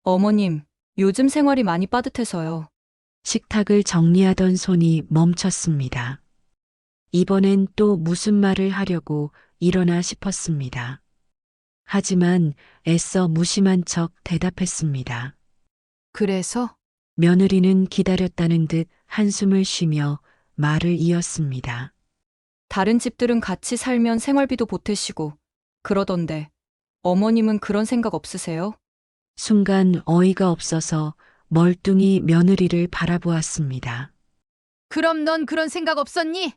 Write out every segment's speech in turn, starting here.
어머님, 요즘 생활이 많이 빠듯해서요. 식탁을 정리하던 손이 멈췄습니다. 이번엔 또 무슨 말을 하려고 일어나 싶었습니다. 하지만 애써 무심한 척 대답했습니다. 그래서? 며느리는 기다렸다는 듯 한숨을 쉬며 말을 이었습니다. 다른 집들은 같이 살면 생활비도 보태시고 그러던데 어머님은 그런 생각 없으세요? 순간 어이가 없어서 멀뚱히 며느리를 바라보았습니다. 그럼 넌 그런 생각 없었니?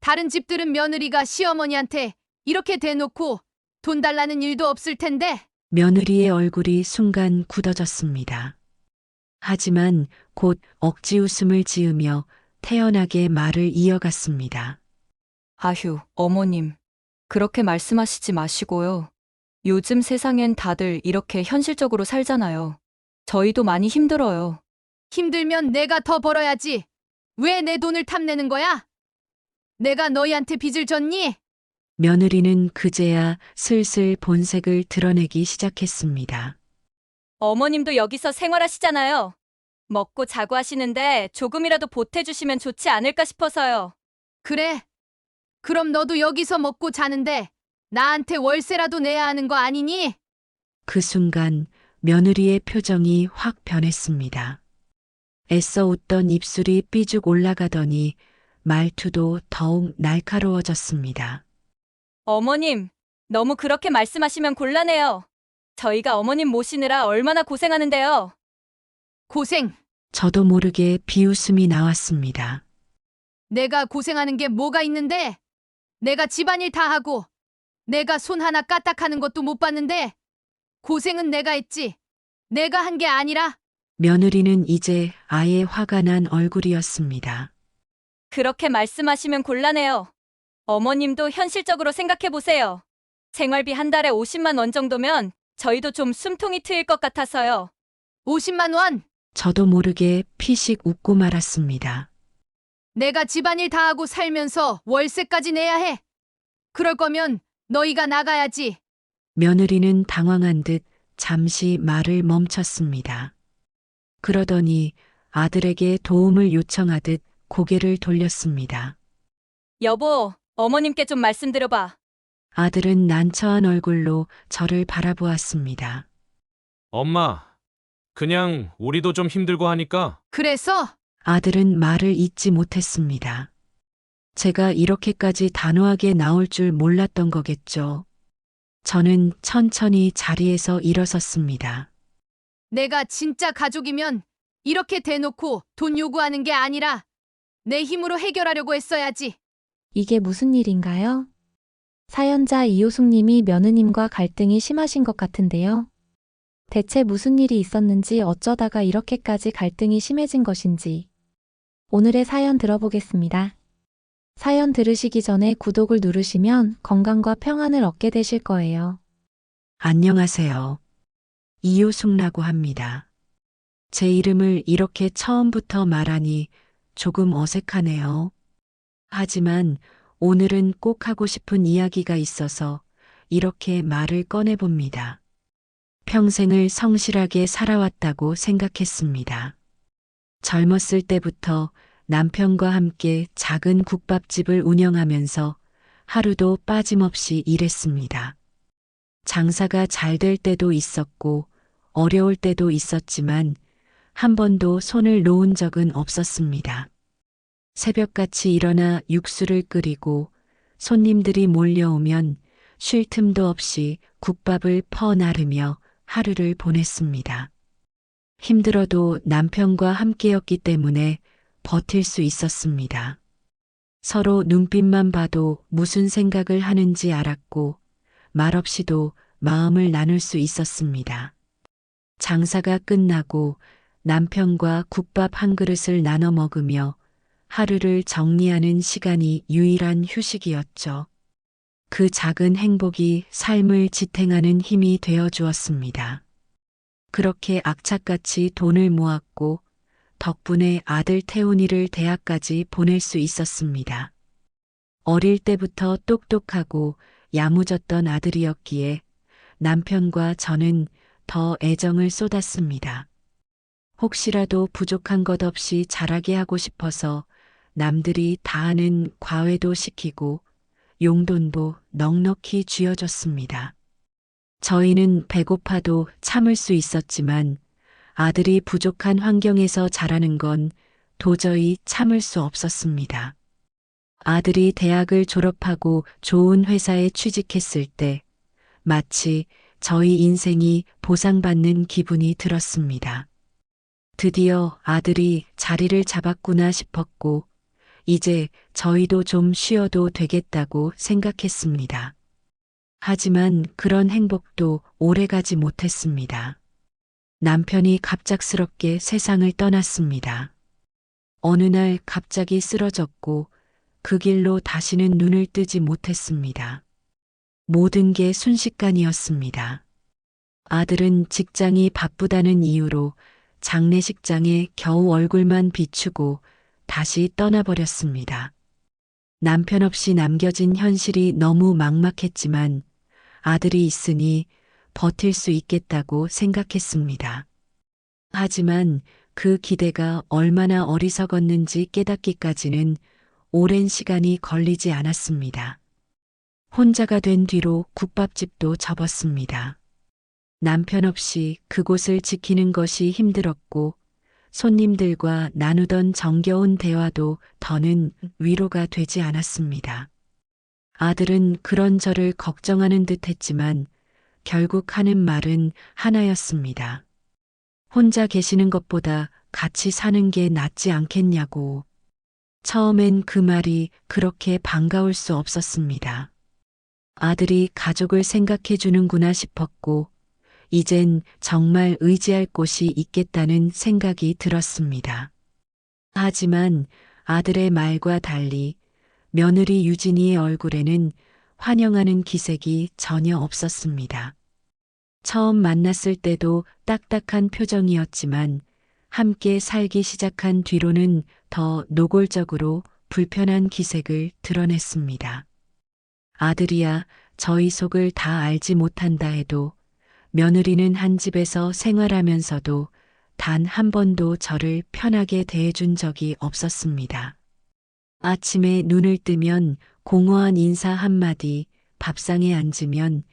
다른 집들은 며느리가 시어머니한테 이렇게 대놓고 돈 달라는 일도 없을 텐데. 며느리의 얼굴이 순간 굳어졌습니다. 하지만 곧 억지 웃음을 지으며 태연하게 말을 이어갔습니다. 아휴, 어머님. 그렇게 말씀하시지 마시고요. 요즘 세상엔 다들 이렇게 현실적으로 살잖아요. 저희도 많이 힘들어요. 힘들면 내가 더 벌어야지. 왜 내 돈을 탐내는 거야? 내가 너희한테 빚을 졌니? 며느리는 그제야 슬슬 본색을 드러내기 시작했습니다. 어머님도 여기서 생활하시잖아요. 먹고 자고 하시는데 조금이라도 보태주시면 좋지 않을까 싶어서요. 그래. 그럼 너도 여기서 먹고 자는데 나한테 월세라도 내야 하는 거 아니니? 그 순간 며느리의 표정이 확 변했습니다. 애써 웃던 입술이 삐죽 올라가더니 말투도 더욱 날카로워졌습니다. 어머님, 너무 그렇게 말씀하시면 곤란해요. 저희가 어머님 모시느라 얼마나 고생하는데요. 고생. 저도 모르게 비웃음이 나왔습니다. 내가 고생하는 게 뭐가 있는데? 내가 집안일 다 하고 내가 손 하나 까딱하는 것도 못 봤는데 고생은 내가 했지. 내가 한 게 아니라. 며느리는 이제 아예 화가 난 얼굴이었습니다. 그렇게 말씀하시면 곤란해요. 어머님도 현실적으로 생각해 보세요. 생활비 한 달에 50만 원 정도면 저희도 좀 숨통이 트일 것 같아서요. 50만 원. 저도 모르게 피식 웃고 말았습니다. 내가 집안일 다 하고 살면서 월세까지 내야 해. 그럴 거면 너희가 나가야지. 며느리는 당황한 듯 잠시 말을 멈췄습니다. 그러더니 아들에게 도움을 요청하듯 고개를 돌렸습니다. 여보, 어머님께 좀 말씀드려봐. 아들은 난처한 얼굴로 저를 바라보았습니다. 엄마, 그냥 우리도 좀 힘들고 하니까 그래서 아들은 말을 잇지 못했습니다. 제가 이렇게까지 단호하게 나올 줄 몰랐던 거겠죠. 저는 천천히 자리에서 일어섰습니다. 내가 진짜 가족이면 이렇게 대놓고 돈 요구하는 게 아니라 내 힘으로 해결하려고 했어야지. 이게 무슨 일인가요? 사연자 이호숙님이 며느님과 갈등이 심하신 것 같은데요. 대체 무슨 일이 있었는지 어쩌다가 이렇게까지 갈등이 심해진 것인지 오늘의 사연 들어보겠습니다. 사연 들으시기 전에 구독을 누르시면 건강과 평안을 얻게 되실 거예요. 안녕하세요. 이효숙라고 합니다. 제 이름을 이렇게 처음부터 말하니 조금 어색하네요. 하지만 오늘은 꼭 하고 싶은 이야기가 있어서 이렇게 말을 꺼내봅니다. 평생을 성실하게 살아왔다고 생각했습니다. 젊었을 때부터 남편과 함께 작은 국밥집을 운영하면서 하루도 빠짐없이 일했습니다. 장사가 잘 될 때도 있었고 어려울 때도 있었지만 한 번도 손을 놓은 적은 없었습니다. 새벽같이 일어나 육수를 끓이고 손님들이 몰려오면 쉴 틈도 없이 국밥을 퍼 나르며 하루를 보냈습니다. 힘들어도 남편과 함께였기 때문에 버틸 수 있었습니다. 서로 눈빛만 봐도 무슨 생각을 하는지 알았고 말없이도 마음을 나눌 수 있었습니다. 장사가 끝나고 남편과 국밥 한 그릇을 나눠 먹으며 하루를 정리하는 시간이 유일한 휴식이었죠. 그 작은 행복이 삶을 지탱하는 힘이 되어 주었습니다. 그렇게 악착같이 돈을 모았고 덕분에 아들 태훈이를 대학까지 보낼 수 있었습니다. 어릴 때부터 똑똑하고 야무졌던 아들이었기에 남편과 저는 더 애정을 쏟았습니다. 혹시라도 부족한 것 없이 잘하게 하고 싶어서 남들이 다 하는 과외도 시키고 용돈도 넉넉히 쥐어줬습니다. 저희는 배고파도 참을 수 있었지만 아들이 부족한 환경에서 자라는 건 도저히 참을 수 없었습니다. 아들이 대학을 졸업하고 좋은 회사에 취직했을 때 마치 저희 인생이 보상받는 기분이 들었습니다. 드디어 아들이 자리를 잡았구나 싶었고 이제 저희도 좀 쉬어도 되겠다고 생각했습니다. 하지만 그런 행복도 오래가지 못했습니다. 남편이 갑작스럽게 세상을 떠났습니다. 어느 날 갑자기 쓰러졌고 그 길로 다시는 눈을 뜨지 못했습니다. 모든 게 순식간이었습니다. 아들은 직장이 바쁘다는 이유로 장례식장에 겨우 얼굴만 비추고 다시 떠나버렸습니다. 남편 없이 남겨진 현실이 너무 막막했지만 아들이 있으니 버틸 수 있겠다고 생각했습니다. 하지만 그 기대가 얼마나 어리석었는지 깨닫기까지는 오랜 시간이 걸리지 않았습니다. 혼자가 된 뒤로 국밥집도 접었습니다. 남편 없이 그곳을 지키는 것이 힘들었고 손님들과 나누던 정겨운 대화도 더는 위로가 되지 않았습니다. 아들은 그런 저를 걱정하는 듯 했지만 결국 하는 말은 하나였습니다. 혼자 계시는 것보다 같이 사는 게 낫지 않겠냐고. 처음엔 그 말이 그렇게 반가울 수 없었습니다. 아들이 가족을 생각해 주는구나 싶었고 이젠 정말 의지할 곳이 있겠다는 생각이 들었습니다. 하지만 아들의 말과 달리 며느리 유진이의 얼굴에는 환영하는 기색이 전혀 없었습니다. 처음 만났을 때도 딱딱한 표정이었지만 함께 살기 시작한 뒤로는 더 노골적으로 불편한 기색을 드러냈습니다. 아들이야 저희 속을 다 알지 못한다 해도 며느리는 한 집에서 생활하면서도 단 한 번도 저를 편하게 대해준 적이 없었습니다. 아침에 눈을 뜨면 공허한 인사 한마디, 밥상에 앉으면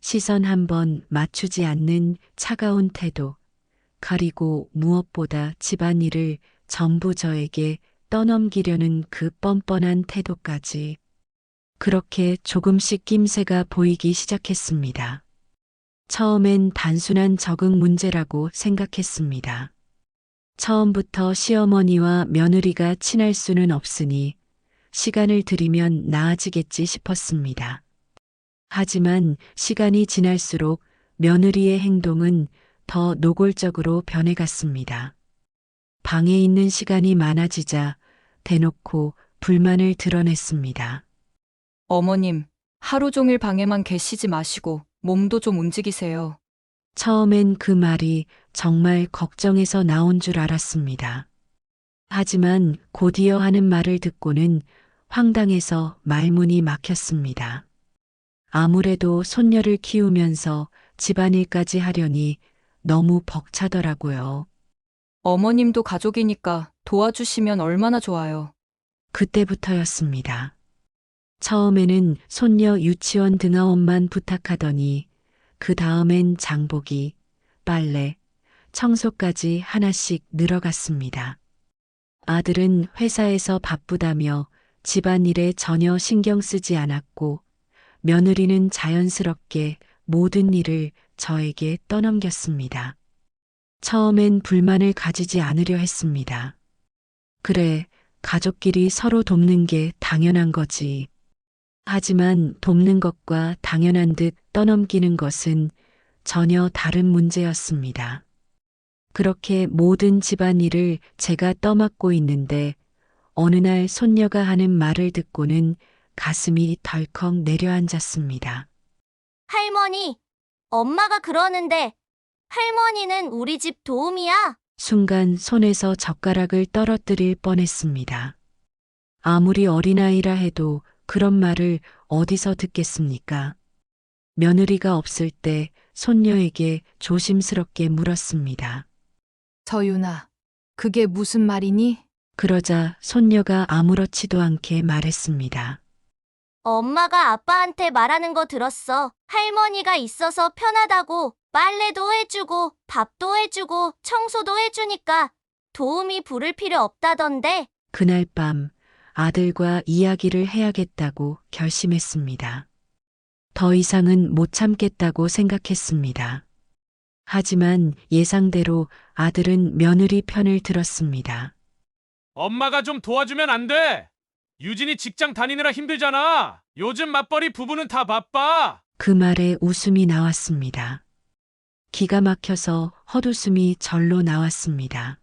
시선 한 번 맞추지 않는 차가운 태도, 그리고 무엇보다 집안일을 전부 저에게 떠넘기려는 그 뻔뻔한 태도까지. 그렇게 조금씩 낌새가 보이기 시작했습니다. 처음엔 단순한 적응 문제라고 생각했습니다. 처음부터 시어머니와 며느리가 친할 수는 없으니 시간을 들이면 나아지겠지 싶었습니다. 하지만 시간이 지날수록 며느리의 행동은 더 노골적으로 변해갔습니다. 방에 있는 시간이 많아지자 대놓고 불만을 드러냈습니다. 어머님, 하루 종일 방에만 계시지 마시고 몸도 좀 움직이세요. 처음엔 그 말이 정말 걱정해서 나온 줄 알았습니다. 하지만 곧이어 하는 말을 듣고는 황당해서 말문이 막혔습니다. 아무래도 손녀를 키우면서 집안일까지 하려니 너무 벅차더라고요. 어머님도 가족이니까 도와주시면 얼마나 좋아요. 그때부터였습니다. 처음에는 손녀 유치원 등하원만 부탁하더니 그 다음엔 장보기, 빨래, 청소까지 하나씩 늘어갔습니다. 아들은 회사에서 바쁘다며 집안일에 전혀 신경 쓰지 않았고 며느리는 자연스럽게 모든 일을 저에게 떠넘겼습니다. 처음엔 불만을 가지지 않으려 했습니다. 그래, 가족끼리 서로 돕는 게 당연한 거지. 하지만 돕는 것과 당연한 듯 떠넘기는 것은 전혀 다른 문제였습니다. 그렇게 모든 집안일을 제가 떠맡고 있는데 어느 날 손녀가 하는 말을 듣고는 가슴이 덜컥 내려앉았습니다. 할머니, 엄마가 그러는데 할머니는 우리 집 도움이야. 순간 손에서 젓가락을 떨어뜨릴 뻔했습니다. 아무리 어린아이라 해도 그런 말을 어디서 듣겠습니까? 며느리가 없을 때 손녀에게 조심스럽게 물었습니다. 서윤아, 그게 무슨 말이니? 그러자 손녀가 아무렇지도 않게 말했습니다. 엄마가 아빠한테 말하는 거 들었어. 할머니가 있어서 편하다고 빨래도 해주고 밥도 해주고 청소도 해주니까 도우미 부를 필요 없다던데. 그날 밤 아들과 이야기를 해야겠다고 결심했습니다. 더 이상은 못 참겠다고 생각했습니다. 하지만 예상대로 아들은 며느리 편을 들었습니다. 엄마가 좀 도와주면 안 돼? 유진이 직장 다니느라 힘들잖아. 요즘 맞벌이 부부는 다 바빠. 그 말에 웃음이 나왔습니다. 기가 막혀서 헛웃음이 절로 나왔습니다.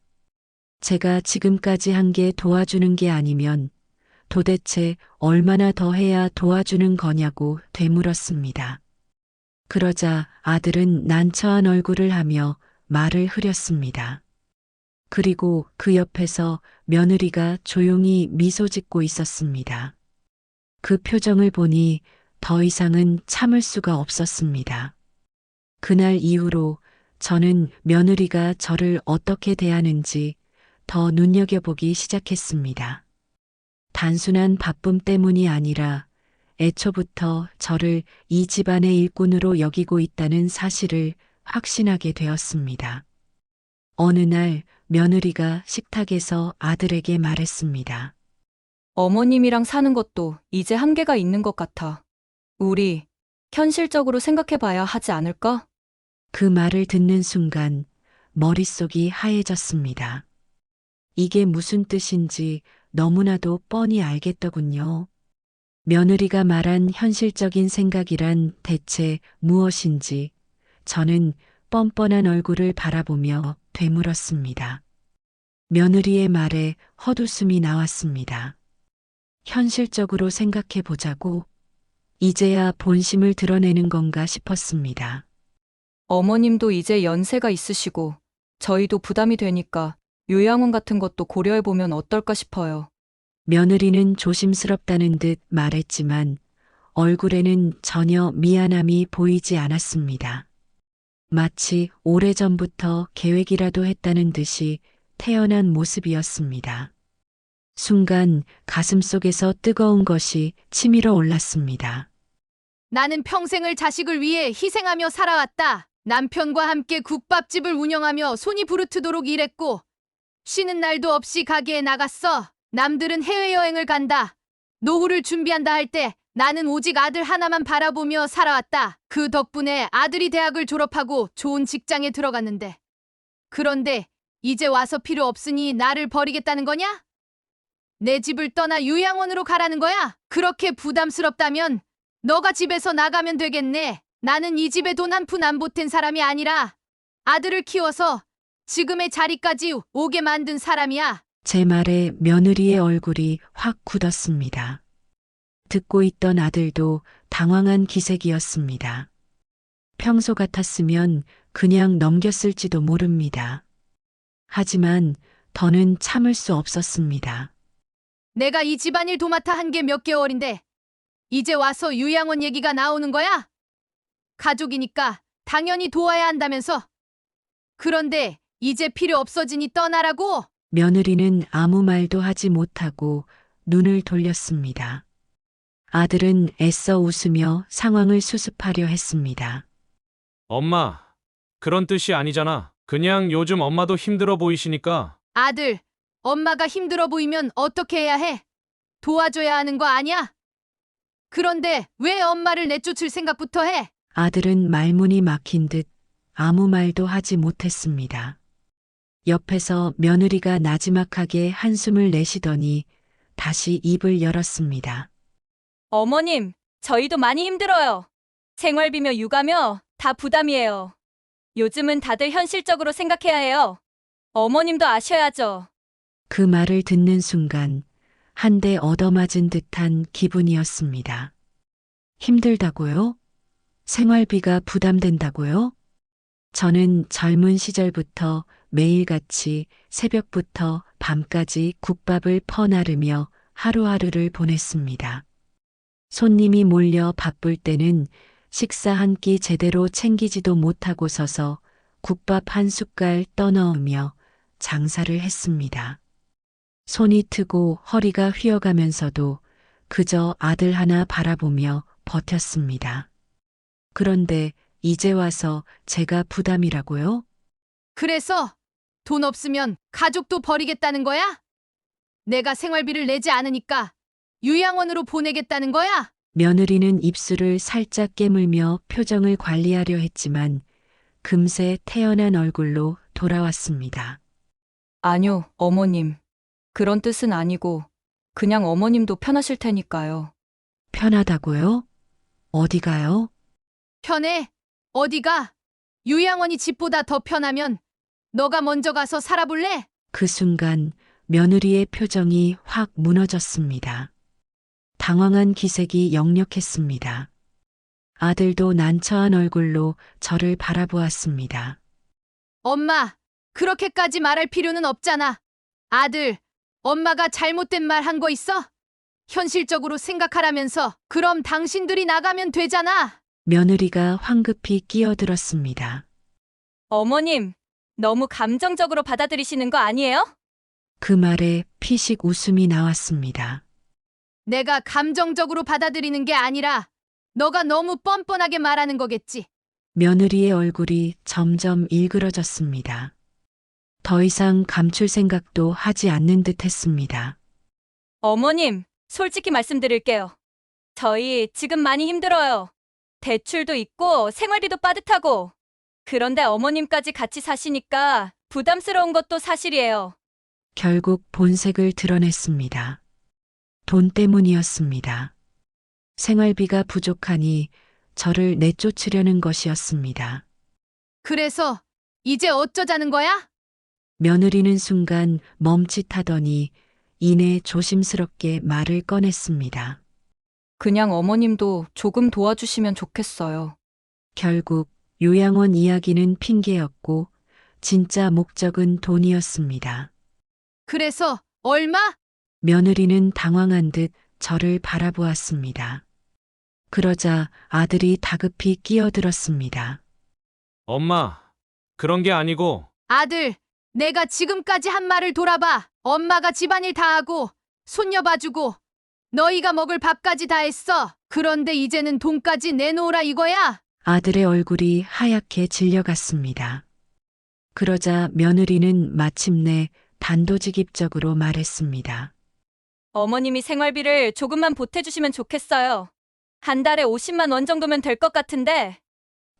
제가 지금까지 한 게 도와주는 게 아니면 도대체 얼마나 더 해야 도와주는 거냐고 되물었습니다. 그러자 아들은 난처한 얼굴을 하며 말을 흐렸습니다. 그리고 그 옆에서 며느리가 조용히 미소 짓고 있었습니다. 그 표정을 보니 더 이상은 참을 수가 없었습니다. 그날 이후로 저는 며느리가 저를 어떻게 대하는지 더 눈여겨보기 시작했습니다. 단순한 바쁨 때문이 아니라 애초부터 저를 이 집안의 일꾼으로 여기고 있다는 사실을 확신하게 되었습니다. 어느 날 며느리가 식탁에서 아들에게 말했습니다. 어머님이랑 사는 것도 이제 한계가 있는 것 같아. 우리 현실적으로 생각해 봐야 하지 않을까? 그 말을 듣는 순간 머릿속이 하얘졌습니다. 이게 무슨 뜻인지 너무나도 뻔히 알겠더군요. 며느리가 말한 현실적인 생각이란 대체 무엇인지 저는 뻔뻔한 얼굴을 바라보며 되물었습니다. 며느리의 말에 헛웃음이 나왔습니다. 현실적으로 생각해 보자고 이제야 본심을 드러내는 건가 싶었습니다. 어머님도 이제 연세가 있으시고 저희도 부담이 되니까 요양원 같은 것도 고려해 보면 어떨까 싶어요. 며느리는 조심스럽다는 듯 말했지만 얼굴에는 전혀 미안함이 보이지 않았습니다. 마치 오래전부터 계획이라도 했다는 듯이 태어난 모습이었습니다. 순간 가슴속에서 뜨거운 것이 치밀어 올랐습니다. 나는 평생을 자식을 위해 희생하며 살아왔다. 남편과 함께 국밥집을 운영하며 손이 부르트도록 일했고 쉬는 날도 없이 가게에 나갔어. 남들은 해외여행을 간다. 노후를 준비한다 할 때 나는 오직 아들 하나만 바라보며 살아왔다. 그 덕분에 아들이 대학을 졸업하고 좋은 직장에 들어갔는데. 그런데 이제 와서 필요 없으니 나를 버리겠다는 거냐? 내 집을 떠나 요양원으로 가라는 거야? 그렇게 부담스럽다면 너가 집에서 나가면 되겠네. 나는 이 집에 돈 한 푼 안 보탠 사람이 아니라 아들을 키워서 지금의 자리까지 오게 만든 사람이야. 제 말에 며느리의 얼굴이 확 굳었습니다. 듣고 있던 아들도 당황한 기색이었습니다. 평소 같았으면 그냥 넘겼을지도 모릅니다. 하지만 더는 참을 수 없었습니다. 내가 이 집안일 도맡아 한 게 몇 개월인데 이제 와서 요양원 얘기가 나오는 거야? 가족이니까 당연히 도와야 한다면서. 그런데 이제 필요 없어지니 떠나라고? 며느리는 아무 말도 하지 못하고 눈을 돌렸습니다. 아들은 애써 웃으며 상황을 수습하려 했습니다. 엄마, 그런 뜻이 아니잖아. 그냥 요즘 엄마도 힘들어 보이시니까. 아들, 엄마가 힘들어 보이면 어떻게 해야 해? 도와줘야 하는 거 아니야? 그런데 왜 엄마를 내쫓을 생각부터 해? 아들은 말문이 막힌 듯 아무 말도 하지 못했습니다. 옆에서 며느리가 나지막하게 한숨을 내쉬더니 다시 입을 열었습니다. 어머님, 저희도 많이 힘들어요. 생활비며 육아며 다 부담이에요. 요즘은 다들 현실적으로 생각해야 해요. 어머님도 아셔야죠. 그 말을 듣는 순간 한 대 얻어맞은 듯한 기분이었습니다. 힘들다고요? 생활비가 부담된다고요? 저는 젊은 시절부터 매일같이 새벽부터 밤까지 국밥을 퍼나르며 하루하루를 보냈습니다. 손님이 몰려 바쁠 때는 식사 한 끼 제대로 챙기지도 못하고 서서 국밥 한 숟갈 떠넣으며 장사를 했습니다. 손이 트고 허리가 휘어가면서도 그저 아들 하나 바라보며 버텼습니다. 그런데 이제 와서 제가 부담이라고요? 그래서 돈 없으면 가족도 버리겠다는 거야? 내가 생활비를 내지 않으니까 요양원으로 보내겠다는 거야? 며느리는 입술을 살짝 깨물며 표정을 관리하려 했지만 금세 태연한 얼굴로 돌아왔습니다. 아니요, 어머님. 그런 뜻은 아니고 그냥 어머님도 편하실 테니까요. 편하다고요? 어디 가요? 편해? 어디가? 요양원이 집보다 더 편하면 너가 먼저 가서 살아볼래? 그 순간 며느리의 표정이 확 무너졌습니다. 당황한 기색이 역력했습니다. 아들도 난처한 얼굴로 저를 바라보았습니다. 엄마, 그렇게까지 말할 필요는 없잖아. 아들, 엄마가 잘못된 말 한 거 있어? 현실적으로 생각하라면서 그럼 당신들이 나가면 되잖아. 며느리가 황급히 끼어들었습니다. 어머님, 너무 감정적으로 받아들이시는 거 아니에요? 그 말에 피식 웃음이 나왔습니다. 내가 감정적으로 받아들이는 게 아니라 너가 너무 뻔뻔하게 말하는 거겠지. 며느리의 얼굴이 점점 일그러졌습니다. 더 이상 감출 생각도 하지 않는 듯 했습니다. 어머님, 솔직히 말씀드릴게요. 저희 지금 많이 힘들어요. 대출도 있고 생활비도 빠듯하고. 그런데 어머님까지 같이 사시니까 부담스러운 것도 사실이에요. 결국 본색을 드러냈습니다. 돈 때문이었습니다. 생활비가 부족하니 저를 내쫓으려는 것이었습니다. 그래서 이제 어쩌자는 거야? 며느리는 순간 멈칫하더니 이내 조심스럽게 말을 꺼냈습니다. 그냥 어머님도 조금 도와주시면 좋겠어요. 결국 요양원 이야기는 핑계였고 진짜 목적은 돈이었습니다. 그래서 얼마? 며느리는 당황한 듯 저를 바라보았습니다. 그러자 아들이 다급히 끼어들었습니다. 엄마, 그런 게 아니고 아들, 내가 지금까지 한 말을 돌아봐. 엄마가 집안일 다 하고 손녀 봐주고 너희가 먹을 밥까지 다 했어. 그런데 이제는 돈까지 내놓으라 이거야? 아들의 얼굴이 하얗게 질려갔습니다. 그러자 며느리는 마침내 단도직입적으로 말했습니다. 어머님이 생활비를 조금만 보태주시면 좋겠어요. 한 달에 50만 원 정도면 될 것 같은데.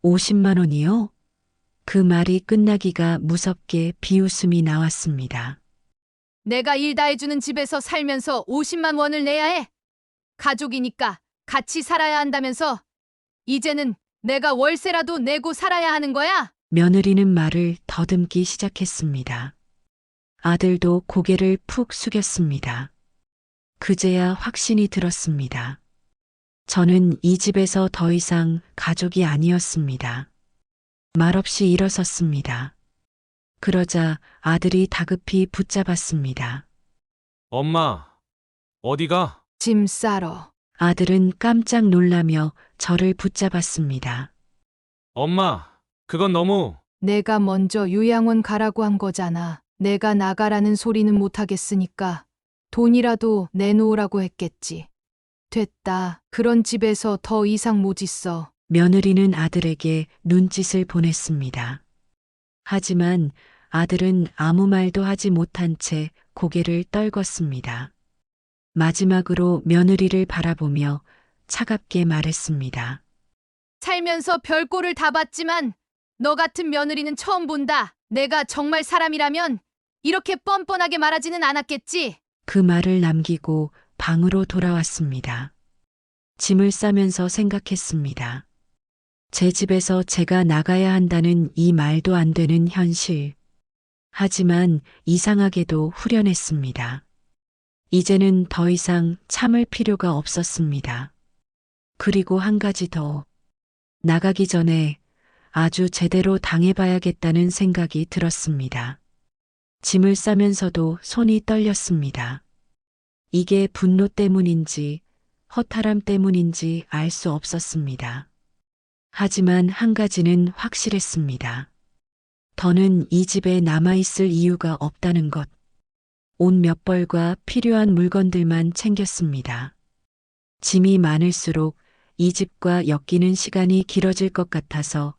50만 원이요? 그 말이 끝나기가 무섭게 비웃음이 나왔습니다. 내가 일 다 해주는 집에서 살면서 50만 원을 내야 해. 가족이니까 같이 살아야 한다면서 이제는 내가 월세라도 내고 살아야 하는 거야? 며느리는 말을 더듬기 시작했습니다. 아들도 고개를 푹 숙였습니다. 그제야 확신이 들었습니다. 저는 이 집에서 더 이상 가족이 아니었습니다. 말없이 일어섰습니다. 그러자 아들이 다급히 붙잡았습니다. 엄마, 어디가? 짐 싸러. 아들은 깜짝 놀라며 저를 붙잡았습니다. 엄마, 그건 너무... 내가 먼저 요양원 가라고 한 거잖아. 내가 나가라는 소리는 못하겠으니까 돈이라도 내놓으라고 했겠지. 됐다. 그런 집에서 더 이상 못 있어. 며느리는 아들에게 눈짓을 보냈습니다. 하지만 아들은 아무 말도 하지 못한 채 고개를 떨궜습니다. 마지막으로 며느리를 바라보며 차갑게 말했습니다. 살면서 별꼴을 다 봤지만 너 같은 며느리는 처음 본다. 내가 정말 사람이라면 이렇게 뻔뻔하게 말하지는 않았겠지. 그 말을 남기고 방으로 돌아왔습니다. 짐을 싸면서 생각했습니다. 제 집에서 제가 나가야 한다는 이 말도 안 되는 현실. 하지만 이상하게도 후련했습니다. 이제는 더 이상 참을 필요가 없었습니다. 그리고 한 가지 더. 나가기 전에 아주 제대로 당해봐야겠다는 생각이 들었습니다. 짐을 싸면서도 손이 떨렸습니다. 이게 분노 때문인지 허탈함 때문인지 알 수 없었습니다. 하지만 한 가지는 확실했습니다. 더는 이 집에 남아있을 이유가 없다는 것. 옷 몇 벌과 필요한 물건들만 챙겼습니다. 짐이 많을수록 이 집과 엮이는 시간이 길어질 것 같아서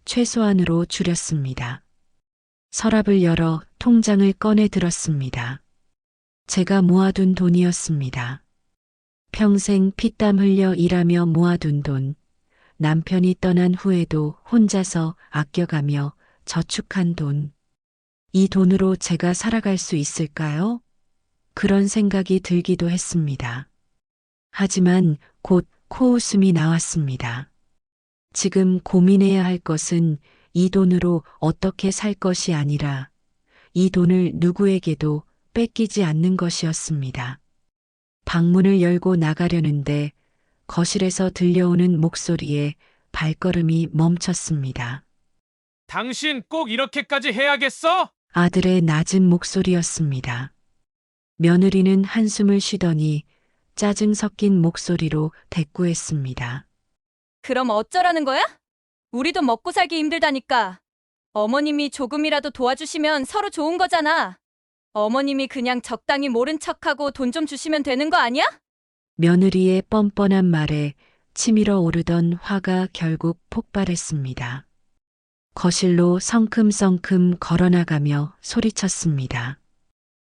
최소한으로 줄였습니다. 서랍을 열어 통장을 꺼내 들었습니다. 제가 모아둔 돈이었습니다. 평생 피땀 흘려 일하며 모아둔 돈, 남편이 떠난 후에도 혼자서 아껴가며 저축한 돈. 이 돈으로 제가 살아갈 수 있을까요? 그런 생각이 들기도 했습니다. 하지만 곧 코웃음이 나왔습니다. 지금 고민해야 할 것은 이 돈으로 어떻게 살 것이 아니라 이 돈을 누구에게도 뺏기지 않는 것이었습니다. 방문을 열고 나가려는데 거실에서 들려오는 목소리에 발걸음이 멈췄습니다. 당신 꼭 이렇게까지 해야겠어? 아들의 낮은 목소리였습니다. 며느리는 한숨을 쉬더니 짜증 섞인 목소리로 대꾸했습니다. 그럼 어쩌라는 거야? 우리도 먹고 살기 힘들다니까. 어머님이 조금이라도 도와주시면 서로 좋은 거잖아. 어머님이 그냥 적당히 모른 척하고 돈 좀 주시면 되는 거 아니야? 며느리의 뻔뻔한 말에 치밀어 오르던 화가 결국 폭발했습니다. 거실로 성큼성큼 걸어나가며 소리쳤습니다.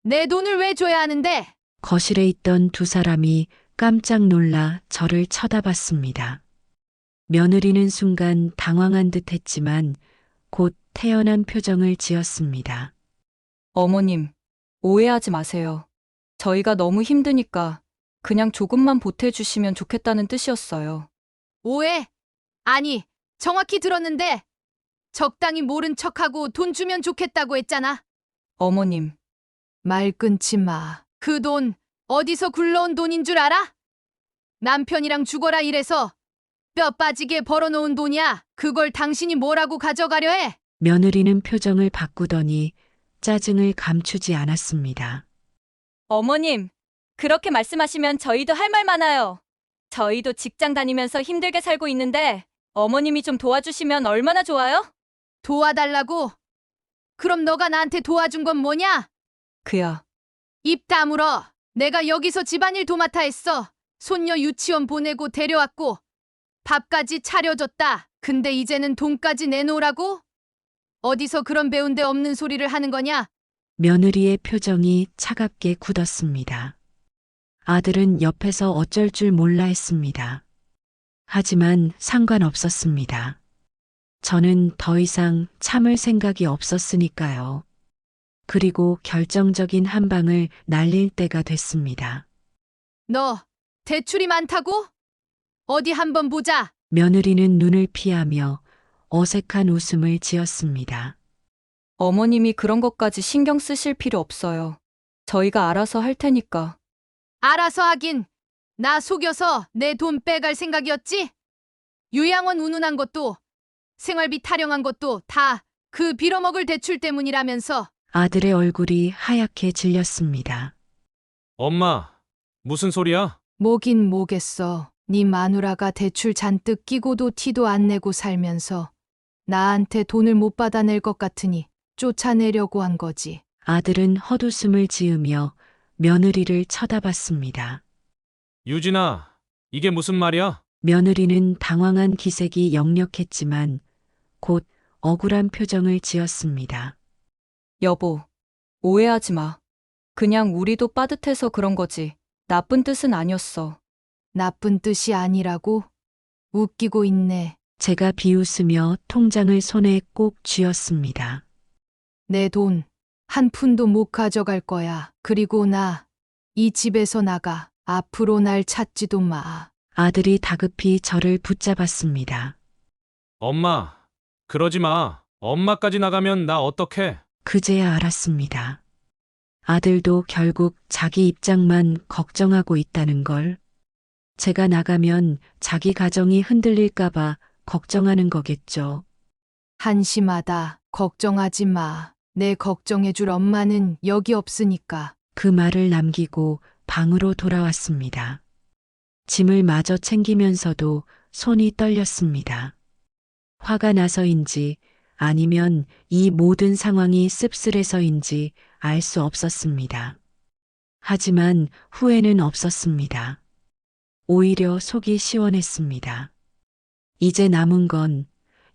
내 돈을 왜 줘야 하는데? 거실에 있던 두 사람이 깜짝 놀라 저를 쳐다봤습니다. 며느리는 순간 당황한 듯 했지만 곧 태연한 표정을 지었습니다. 어머님, 오해하지 마세요. 저희가 너무 힘드니까 그냥 조금만 보태주시면 좋겠다는 뜻이었어요. 오해? 아니, 정확히 들었는데 적당히 모른 척하고 돈 주면 좋겠다고 했잖아. 어머님, 말 끊지 마. 그 돈 어디서 굴러온 돈인 줄 알아? 남편이랑 죽어라 일해서 뼈 빠지게 벌어놓은 돈이야. 그걸 당신이 뭐라고 가져가려 해? 며느리는 표정을 바꾸더니 짜증을 감추지 않았습니다. 어머님, 그렇게 말씀하시면 저희도 할 말 많아요. 저희도 직장 다니면서 힘들게 살고 있는데 어머님이 좀 도와주시면 얼마나 좋아요? 도와달라고? 그럼 너가 나한테 도와준 건 뭐냐? 그야, 입 다물어. 내가 여기서 집안일 도맡아 했어. 손녀 유치원 보내고 데려왔고 밥까지 차려줬다. 근데 이제는 돈까지 내놓으라고? 어디서 그런 배운 데 없는 소리를 하는 거냐? 며느리의 표정이 차갑게 굳었습니다. 아들은 옆에서 어쩔 줄 몰라 했습니다. 하지만 상관없었습니다. 저는 더 이상 참을 생각이 없었으니까요. 그리고 결정적인 한 방을 날릴 때가 됐습니다. 너 대출이 많다고? 어디 한번 보자. 며느리는 눈을 피하며 어색한 웃음을 지었습니다. 어머님이 그런 것까지 신경 쓰실 필요 없어요. 저희가 알아서 할 테니까. 알아서 하긴. 나 속여서 내 돈 빼갈 생각이었지? 요양원 운운한 것도 생활비 타령한 것도 다 그 빌어먹을 대출 때문이라면서. 아들의 얼굴이 하얗게 질렸습니다. 엄마, 무슨 소리야? 뭐긴 뭐겠어. 네 마누라가 대출 잔뜩 끼고도 티도 안 내고 살면서 나한테 돈을 못 받아낼 것 같으니 쫓아내려고 한 거지. 아들은 헛웃음을 지으며 며느리를 쳐다봤습니다. 유진아, 이게 무슨 말이야? 며느리는 당황한 기색이 역력했지만 곧 억울한 표정을 지었습니다. 여보, 오해하지 마. 그냥 우리도 빠듯해서 그런 거지. 나쁜 뜻은 아니었어. 나쁜 뜻이 아니라고? 웃기고 있네. 제가 비웃으며 통장을 손에 꼭 쥐었습니다. 내 돈 한 푼도 못 가져갈 거야. 그리고 나 이 집에서 나가. 앞으로 날 찾지도 마. 아들이 다급히 저를 붙잡았습니다. 엄마, 그러지 마. 엄마까지 나가면 나 어떡해? 그제야 알았습니다. 아들도 결국 자기 입장만 걱정하고 있다는 걸. 제가 나가면 자기 가정이 흔들릴까봐 걱정하는 거겠죠. 한심하다. 걱정하지 마. 내 걱정해줄 엄마는 여기 없으니까. 그 말을 남기고 방으로 돌아왔습니다. 짐을 마저 챙기면서도 손이 떨렸습니다. 화가 나서인지 아니면 이 모든 상황이 씁쓸해서인지 알 수 없었습니다. 하지만 후회는 없었습니다. 오히려 속이 시원했습니다. 이제 남은 건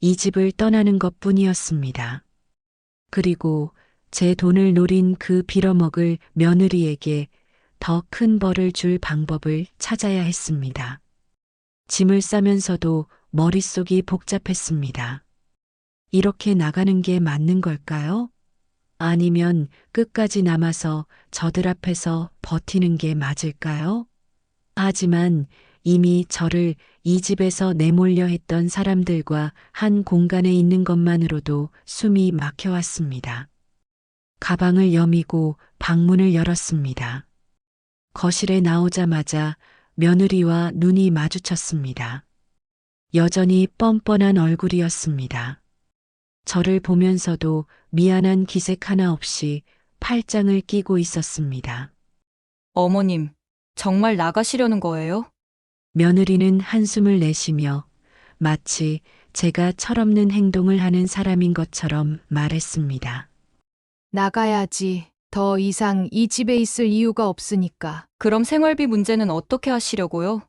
이 집을 떠나는 것 뿐이었습니다. 그리고 제 돈을 노린 그 빌어먹을 며느리에게 더 큰 벌을 줄 방법을 찾아야 했습니다. 짐을 싸면서도 머릿속이 복잡했습니다. 이렇게 나가는 게 맞는 걸까요? 아니면 끝까지 남아서 저들 앞에서 버티는 게 맞을까요? 하지만 이미 저를 이 집에서 내몰려 했던 사람들과 한 공간에 있는 것만으로도 숨이 막혀왔습니다. 가방을 여미고 방문을 열었습니다. 거실에 나오자마자 며느리와 눈이 마주쳤습니다. 여전히 뻔뻔한 얼굴이었습니다. 저를 보면서도 미안한 기색 하나 없이 팔짱을 끼고 있었습니다. 어머님, 정말 나가시려는 거예요? 며느리는 한숨을 내쉬며 마치 제가 철없는 행동을 하는 사람인 것처럼 말했습니다. 나가야지. 더 이상 이 집에 있을 이유가 없으니까. 그럼 생활비 문제는 어떻게 하시려고요?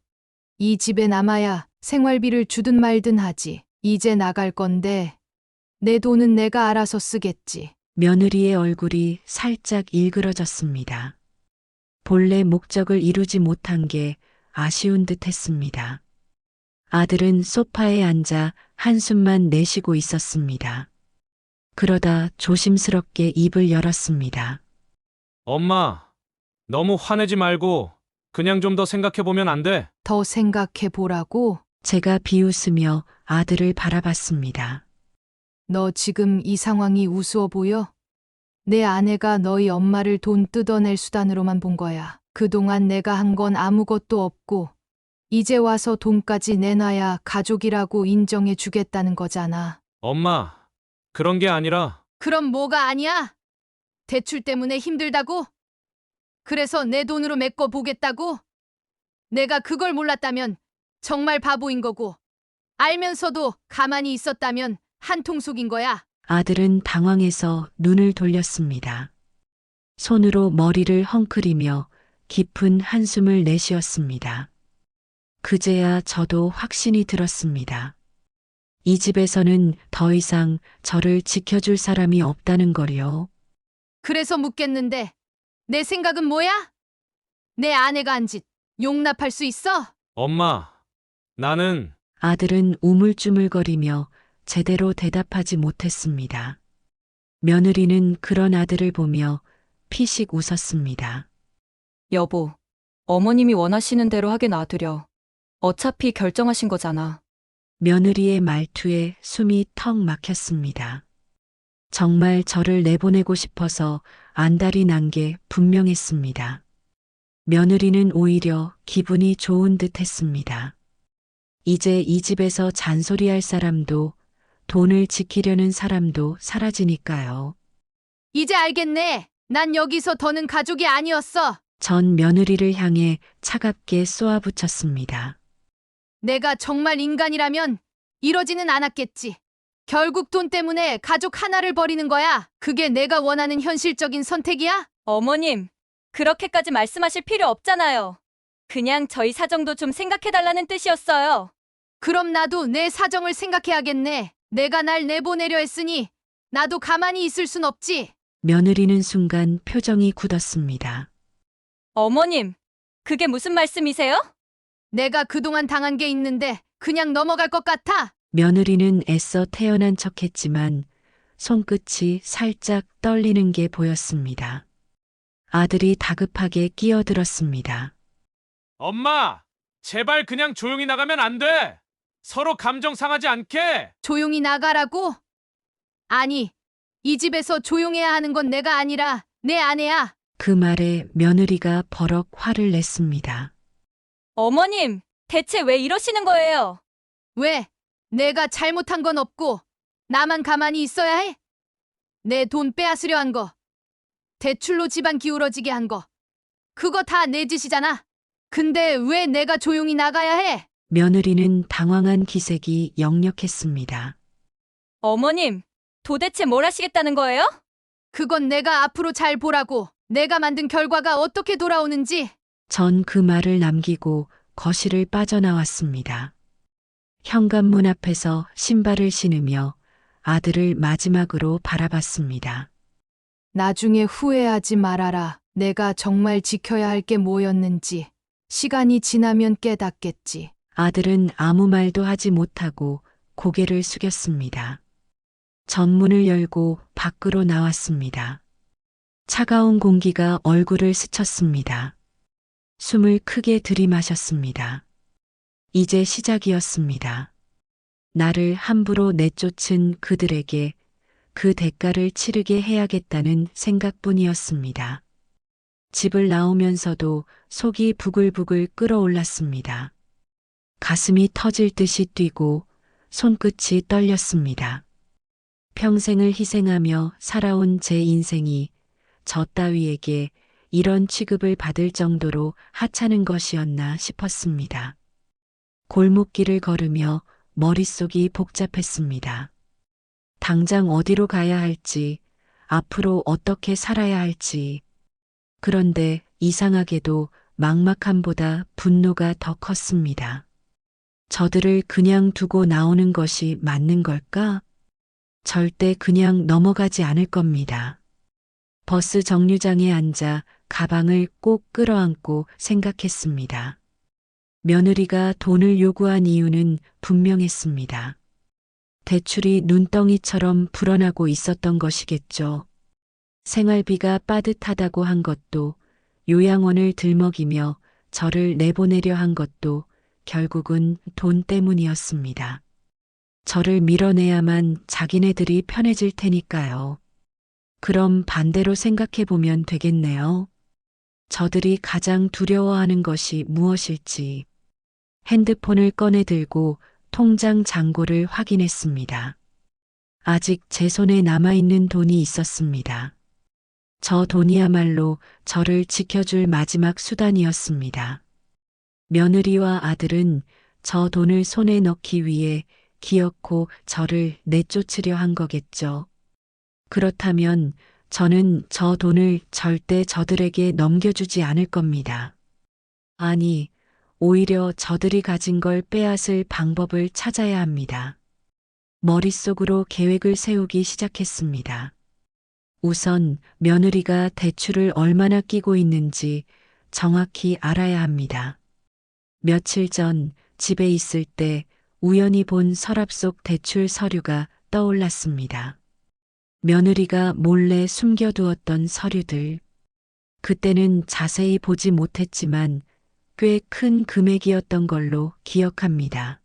이 집에 남아야 생활비를 주든 말든 하지. 이제 나갈 건데 내 돈은 내가 알아서 쓰겠지. 며느리의 얼굴이 살짝 일그러졌습니다. 본래 목적을 이루지 못한 게 아쉬운 듯 했습니다. 아들은 소파에 앉아 한숨만 내쉬고 있었습니다. 그러다 조심스럽게 입을 열었습니다. 엄마, 너무 화내지 말고 그냥 좀 더 생각해보면 안 돼? 더 생각해 보라고. 제가 비웃으며 아들을 바라봤습니다. 너 지금 이 상황이 우스워 보여? 내 아내가 너희 엄마를 돈 뜯어낼 수단으로만 본 거야. 그동안 내가 한 건 아무것도 없고 이제 와서 돈까지 내놔야 가족이라고 인정해 주겠다는 거잖아. 엄마, 그런 게 아니라 그럼 뭐가 아니야? 대출 때문에 힘들다고? 그래서 내 돈으로 메꿔 보겠다고? 내가 그걸 몰랐다면 정말 바보인 거고, 알면서도 가만히 있었다면 한통속인 거야. 아들은 당황해서 눈을 돌렸습니다. 손으로 머리를 헝클이며 깊은 한숨을 내쉬었습니다. 그제야 저도 확신이 들었습니다. 이 집에서는 더 이상 저를 지켜줄 사람이 없다는 걸요. 그래서 묻겠는데 내 생각은 뭐야? 내 아내가 한 짓 용납할 수 있어? 엄마, 나는 아들은 우물쭈물거리며 제대로 대답하지 못했습니다. 며느리는 그런 아들을 보며 피식 웃었습니다. 여보, 어머님이 원하시는 대로 하게 놔두려. 어차피 결정하신 거잖아. 며느리의 말투에 숨이 턱 막혔습니다. 정말 저를 내보내고 싶어서 안달이 난 게 분명했습니다. 며느리는 오히려 기분이 좋은 듯 했습니다. 이제 이 집에서 잔소리할 사람도 돈을 지키려는 사람도 사라지니까요. 이제 알겠네. 난 여기서 더는 가족이 아니었어. 전 며느리를 향해 차갑게 쏘아붙였습니다. 내가 정말 인간이라면 이러지는 않았겠지. 결국 돈 때문에 가족 하나를 버리는 거야. 그게 내가 원하는 현실적인 선택이야? 어머님, 그렇게까지 말씀하실 필요 없잖아요. 그냥 저희 사정도 좀 생각해달라는 뜻이었어요. 그럼 나도 내 사정을 생각해야겠네. 내가 날 내보내려 했으니 나도 가만히 있을 순 없지. 며느리는 순간 표정이 굳었습니다. 어머님, 그게 무슨 말씀이세요? 내가 그동안 당한 게 있는데 그냥 넘어갈 것 같아. 며느리는 애써 태연한 척했지만 손끝이 살짝 떨리는 게 보였습니다. 아들이 다급하게 끼어들었습니다. 엄마, 제발 그냥 조용히 나가면 안 돼. 서로 감정 상하지 않게. 조용히 나가라고? 아니, 이 집에서 조용해야 하는 건 내가 아니라 내 아내야. 그 말에 며느리가 버럭 화를 냈습니다. 어머님, 대체 왜 이러시는 거예요? 왜? 내가 잘못한 건 없고 나만 가만히 있어야 해? 내 돈 빼앗으려 한 거, 대출로 집안 기울어지게 한 거, 그거 다 내 짓이잖아. 근데 왜 내가 조용히 나가야 해? 며느리는 당황한 기색이 역력했습니다. 어머님, 도대체 뭘 하시겠다는 거예요? 그건 내가 앞으로 잘 보라고. 내가 만든 결과가 어떻게 돌아오는지. 전 그 말을 남기고 거실을 빠져나왔습니다. 현관문 앞에서 신발을 신으며 아들을 마지막으로 바라봤습니다. 나중에 후회하지 말아라. 내가 정말 지켜야 할 게 뭐였는지. 시간이 지나면 깨닫겠지. 아들은 아무 말도 하지 못하고 고개를 숙였습니다. 전문을 열고 밖으로 나왔습니다. 차가운 공기가 얼굴을 스쳤습니다. 숨을 크게 들이마셨습니다. 이제 시작이었습니다. 나를 함부로 내쫓은 그들에게 그 대가를 치르게 해야겠다는 생각뿐이었습니다. 집을 나오면서도 속이 부글부글 끓어올랐습니다. 가슴이 터질 듯이 뛰고 손끝이 떨렸습니다. 평생을 희생하며 살아온 제 인생이 저 따위에게 이런 취급을 받을 정도로 하찮은 것이었나 싶었습니다. 골목길을 걸으며 머릿속이 복잡했습니다. 당장 어디로 가야 할지, 앞으로 어떻게 살아야 할지. 그런데 이상하게도 막막함보다 분노가 더 컸습니다. 저들을 그냥 두고 나오는 것이 맞는 걸까? 절대 그냥 넘어가지 않을 겁니다. 버스 정류장에 앉아 가방을 꼭 끌어안고 생각했습니다. 며느리가 돈을 요구한 이유는 분명했습니다. 대출이 눈덩이처럼 불어나고 있었던 것이겠죠. 생활비가 빠듯하다고 한 것도, 요양원을 들먹이며 저를 내보내려 한 것도 결국은 돈 때문이었습니다. 저를 밀어내야만 자기네들이 편해질 테니까요. 그럼 반대로 생각해 보면 되겠네요. 저들이 가장 두려워하는 것이 무엇일지. 핸드폰을 꺼내 들고 통장 잔고를 확인했습니다. 아직 제 손에 남아있는 돈이 있었습니다. 저 돈이야말로 저를 지켜줄 마지막 수단이었습니다. 며느리와 아들은 저 돈을 손에 넣기 위해 기어코 저를 내쫓으려 한 거겠죠. 그렇다면 저는 저 돈을 절대 저들에게 넘겨주지 않을 겁니다. 아니, 오히려 저들이 가진 걸 빼앗을 방법을 찾아야 합니다. 머릿속으로 계획을 세우기 시작했습니다. 우선 며느리가 대출을 얼마나 끼고 있는지 정확히 알아야 합니다. 며칠 전 집에 있을 때 우연히 본 서랍 속 대출 서류가 떠올랐습니다. 며느리가 몰래 숨겨두었던 서류들. 그때는 자세히 보지 못했지만 꽤 큰 금액이었던 걸로 기억합니다.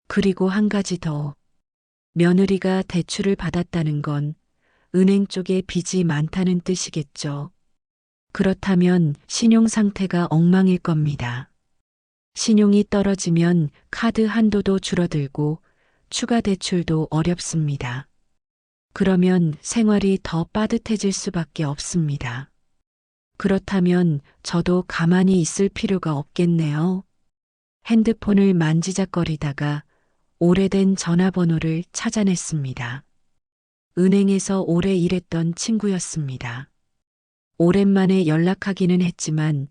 그리고 한 가지 더. 며느리가 대출을 받았다는 건 은행 쪽에 빚이 많다는 뜻이겠죠. 그렇다면 신용 상태가 엉망일 겁니다. 신용이 떨어지면 카드 한도도 줄어들고 추가 대출도 어렵습니다. 그러면 생활이 더 빠듯해질 수밖에 없습니다. 그렇다면 저도 가만히 있을 필요가 없겠네요. 핸드폰을 만지작거리다가 오래된 전화번호를 찾아냈습니다. 은행에서 오래 일했던 친구였습니다. 오랜만에 연락하기는 했지만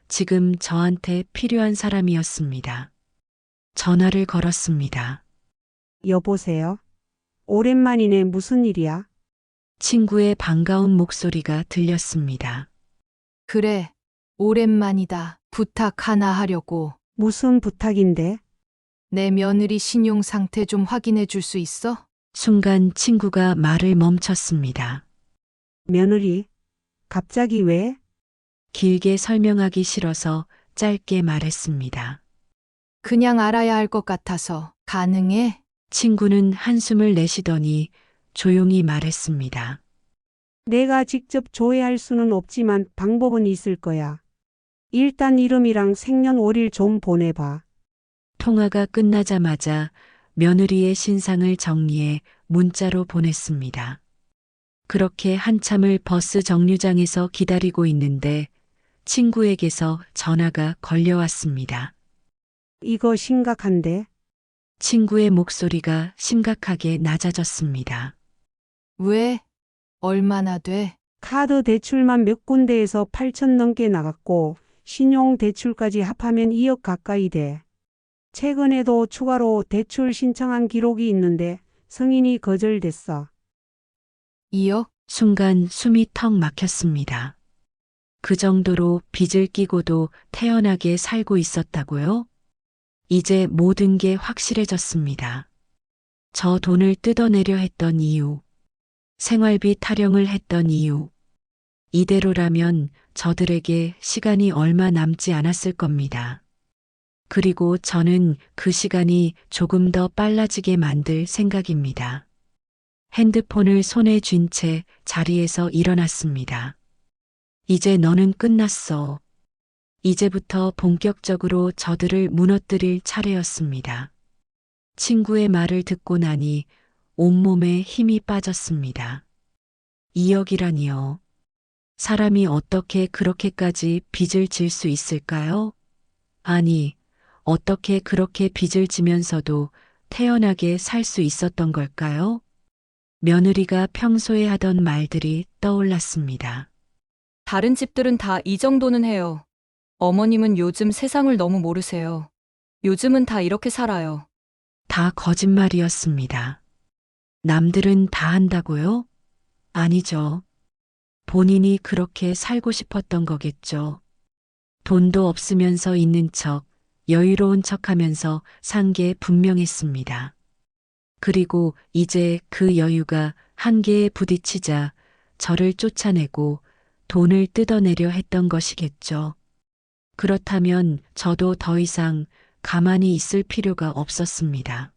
지금 저한테 필요한 사람이었습니다. 전화를 걸었습니다. 여보세요? 오랜만이네. 무슨 일이야? 친구의 반가운 목소리가 들렸습니다. 그래, 오랜만이다. 부탁 하나 하려고. 무슨 부탁인데? 내 며느리 신용 상태 좀 확인해 줄 수 있어? 순간 친구가 말을 멈췄습니다. 며느리? 갑자기 왜? 길게 설명하기 싫어서 짧게 말했습니다. 그냥 알아야 할 것 같아서. 가능해? 친구는 한숨을 내쉬더니 조용히 말했습니다. 내가 직접 조회할 수는 없지만 방법은 있을 거야. 일단 이름이랑 생년월일 좀 보내봐. 통화가 끝나자마자 며느리의 신상을 정리해 문자로 보냈습니다. 그렇게 한참을 버스 정류장에서 기다리고 있는데 친구에게서 전화가 걸려왔습니다. 이거 심각한데? 친구의 목소리가 심각하게 낮아졌습니다. 왜? 얼마나 돼? 카드 대출만 몇 군데에서 8천 넘게 나갔고 신용 대출까지 합하면 2억 가까이 돼. 최근에도 추가로 대출 신청한 기록이 있는데 승인이 거절됐어. 2억? 순간 숨이 턱 막혔습니다. 그 정도로 빚을 끼고도 태연하게 살고 있었다고요? 이제 모든 게 확실해졌습니다. 저 돈을 뜯어내려 했던 이유, 생활비 타령을 했던 이유, 이대로라면 저들에게 시간이 얼마 남지 않았을 겁니다. 그리고 저는 그 시간이 조금 더 빨라지게 만들 생각입니다. 핸드폰을 손에 쥔 채 자리에서 일어났습니다. 이제 너는 끝났어. 이제부터 본격적으로 저들을 무너뜨릴 차례였습니다. 친구의 말을 듣고 나니 온몸에 힘이 빠졌습니다. 2억이라니요. 사람이 어떻게 그렇게까지 빚을 질 수 있을까요? 아니, 어떻게 그렇게 빚을 지면서도 태연하게 살 수 있었던 걸까요? 며느리가 평소에 하던 말들이 떠올랐습니다. 다른 집들은 다 이 정도는 해요. 어머님은 요즘 세상을 너무 모르세요. 요즘은 다 이렇게 살아요. 다 거짓말이었습니다. 남들은 다 한다고요? 아니죠. 본인이 그렇게 살고 싶었던 거겠죠. 돈도 없으면서 있는 척, 여유로운 척 하면서 산 게 분명했습니다. 그리고 이제 그 여유가 한계에 부딪히자 저를 쫓아내고 돈을 뜯어내려 했던 것이겠죠. 그렇다면 저도 더 이상 가만히 있을 필요가 없었습니다.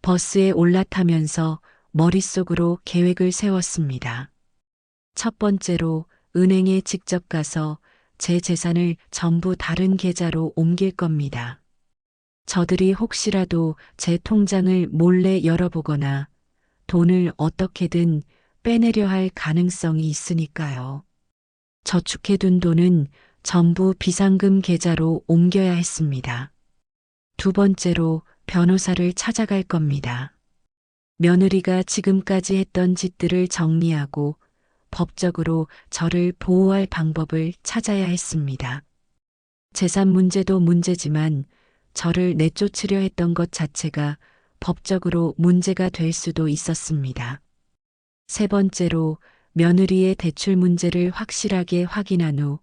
버스에 올라타면서 머릿속으로 계획을 세웠습니다. 첫 번째로 은행에 직접 가서 제 재산을 전부 다른 계좌로 옮길 겁니다. 저들이 혹시라도 제 통장을 몰래 열어보거나 돈을 어떻게든 빼내려 할 가능성이 있으니까요. 저축해둔 돈은 전부 비상금 계좌로 옮겨야 했습니다. 두 번째로 변호사를 찾아갈 겁니다. 며느리가 지금까지 했던 짓들을 정리하고 법적으로 저를 보호할 방법을 찾아야 했습니다. 재산 문제도 문제지만 저를 내쫓으려 했던 것 자체가 법적으로 문제가 될 수도 있었습니다. 세 번째로 며느리의 대출 문제를 확실하게 확인한 후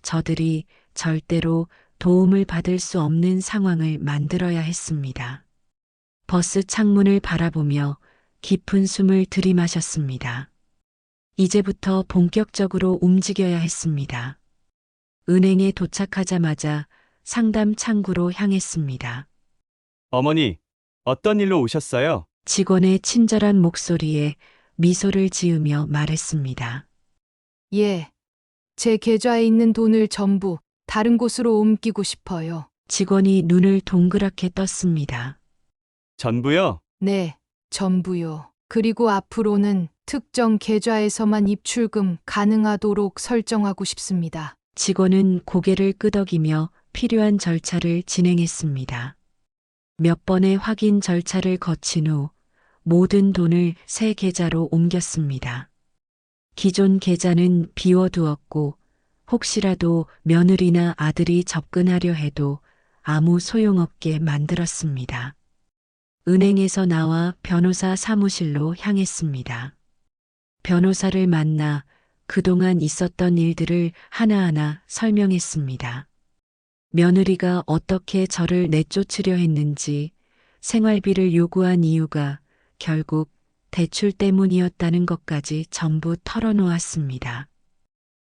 저들이 절대로 도움을 받을 수 없는 상황을 만들어야 했습니다. 버스 창문을 바라보며 깊은 숨을 들이마셨습니다. 이제부터 본격적으로 움직여야 했습니다. 은행에 도착하자마자 상담 창구로 향했습니다. 어머니, 어떤 일로 오셨어요? 직원의 친절한 목소리에 미소를 지으며 말했습니다. 예. 제 계좌에 있는 돈을 전부 다른 곳으로 옮기고 싶어요. 직원이 눈을 동그랗게 떴습니다. 전부요? 네, 전부요. 그리고 앞으로는 특정 계좌에서만 입출금 가능하도록 설정하고 싶습니다. 직원은 고개를 끄덕이며 필요한 절차를 진행했습니다. 몇 번의 확인 절차를 거친 후 모든 돈을 새 계좌로 옮겼습니다. 기존 계좌는 비워두었고 혹시라도 며느리나 아들이 접근하려 해도 아무 소용없게 만들었습니다. 은행에서 나와 변호사 사무실로 향했습니다. 변호사를 만나 그동안 있었던 일들을 하나하나 설명했습니다. 며느리가 어떻게 저를 내쫓으려 했는지, 생활비를 요구한 이유가 결국 대출 때문이었다는 것까지 전부 털어놓았습니다.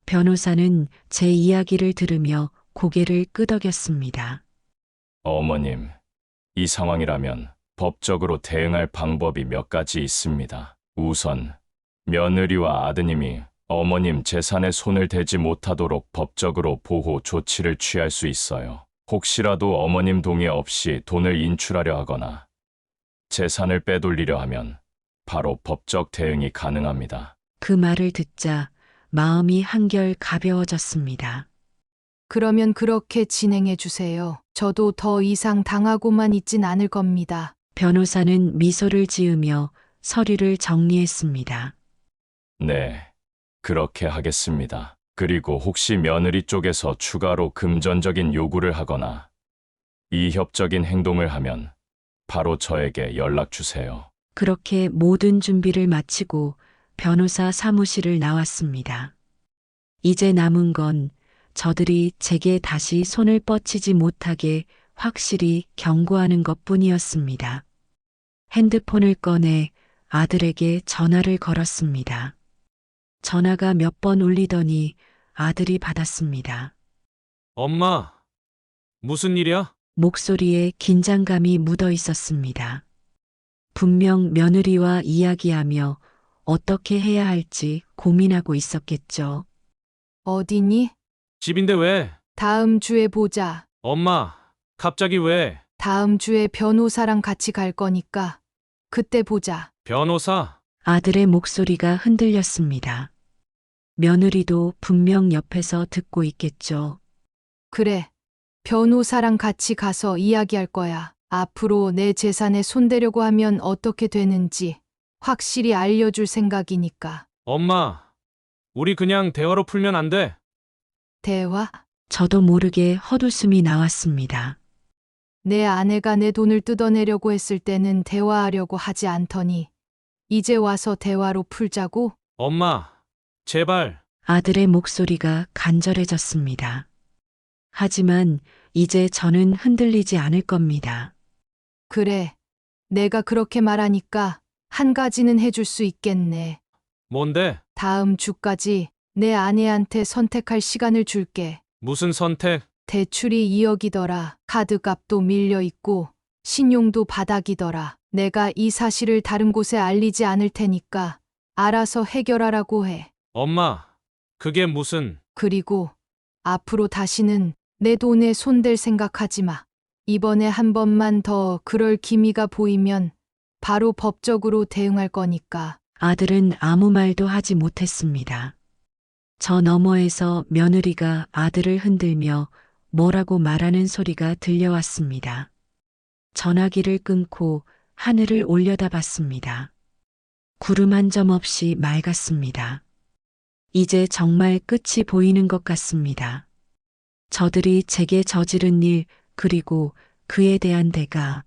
변호사는 제 이야기를 들으며 고개를 끄덕였습니다. 어머님, 이 상황이라면 법적으로 대응할 방법이 몇 가지 있습니다. 우선 며느리와 아드님이 어머님 재산에 손을 대지 못하도록 법적으로 보호 조치를 취할 수 있어요. 혹시라도 어머님 동의 없이 돈을 인출하려 하거나 재산을 빼돌리려 하면 바로 법적 대응이 가능합니다. 그 말을 듣자 마음이 한결 가벼워졌습니다. 그러면 그렇게 진행해 주세요. 저도 더 이상 당하고만 있진 않을 겁니다. 변호사는 미소를 지으며 서류를 정리했습니다. 네, 그렇게 하겠습니다. 그리고 혹시 며느리 쪽에서 추가로 금전적인 요구를 하거나 이협적인 행동을 하면 바로 저에게 연락 주세요. 그렇게 모든 준비를 마치고 변호사 사무실을 나왔습니다. 이제 남은 건 저들이 제게 다시 손을 뻗치지 못하게 확실히 경고하는 것뿐이었습니다. 핸드폰을 꺼내 아들에게 전화를 걸었습니다. 전화가 몇 번 울리더니 아들이 받았습니다. 엄마, 무슨 일이야? 목소리에 긴장감이 묻어 있었습니다. 분명 며느리와 이야기하며 어떻게 해야 할지 고민하고 있었겠죠. 어디니? 집인데 왜? 다음 주에 보자. 엄마, 갑자기 왜? 다음 주에 변호사랑 같이 갈 거니까 그때 보자. 변호사? 아들의 목소리가 흔들렸습니다. 며느리도 분명 옆에서 듣고 있겠죠. 그래. 변호사랑 같이 가서 이야기할 거야. 앞으로 내 재산에 손대려고 하면 어떻게 되는지 확실히 알려줄 생각이니까. 엄마, 우리 그냥 대화로 풀면 안 돼? 대화? 저도 모르게 헛웃음이 나왔습니다. 내 아내가 내 돈을 뜯어내려고 했을 때는 대화하려고 하지 않더니 이제 와서 대화로 풀자고? 엄마, 제발. 아들의 목소리가 간절해졌습니다. 하지만 이제 저는 흔들리지 않을 겁니다. 그래. 내가 그렇게 말하니까 한 가지는 해줄 수 있겠네. 뭔데? 다음 주까지 내 아내한테 선택할 시간을 줄게. 무슨 선택? 대출이 2억이더라. 카드값도 밀려 있고 신용도 바닥이더라. 내가 이 사실을 다른 곳에 알리지 않을 테니까 알아서 해결하라고 해. 엄마, 그게 무슨... 그리고 앞으로 다시는 내 돈에 손댈 생각하지 마. 이번에 한 번만 더 그럴 기미가 보이면 바로 법적으로 대응할 거니까. 아들은 아무 말도 하지 못했습니다. 저 너머에서 며느리가 아들을 흔들며 뭐라고 말하는 소리가 들려왔습니다. 전화기를 끊고 하늘을 올려다봤습니다. 구름 한 점 없이 맑았습니다. 이제 정말 끝이 보이는 것 같습니다. 저들이 제게 저지른 일, 그리고 그에 대한 대가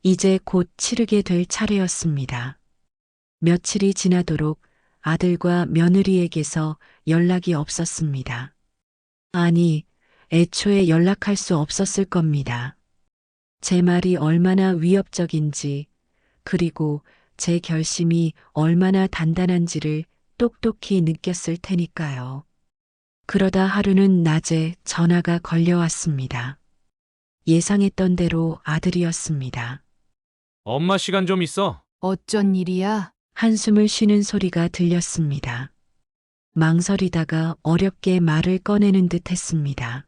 이제 곧 치르게 될 차례였습니다. 며칠이 지나도록 아들과 며느리에게서 연락이 없었습니다. 아니, 애초에 연락할 수 없었을 겁니다. 제 말이 얼마나 위협적인지, 그리고 제 결심이 얼마나 단단한지를 똑똑히 느꼈을 테니까요. 그러다 하루는 낮에 전화가 걸려왔습니다. 예상했던 대로 아들이었습니다. 엄마 시간 좀 있어. 어쩐 일이야? 한숨을 쉬는 소리가 들렸습니다. 망설이다가 어렵게 말을 꺼내는 듯 했습니다.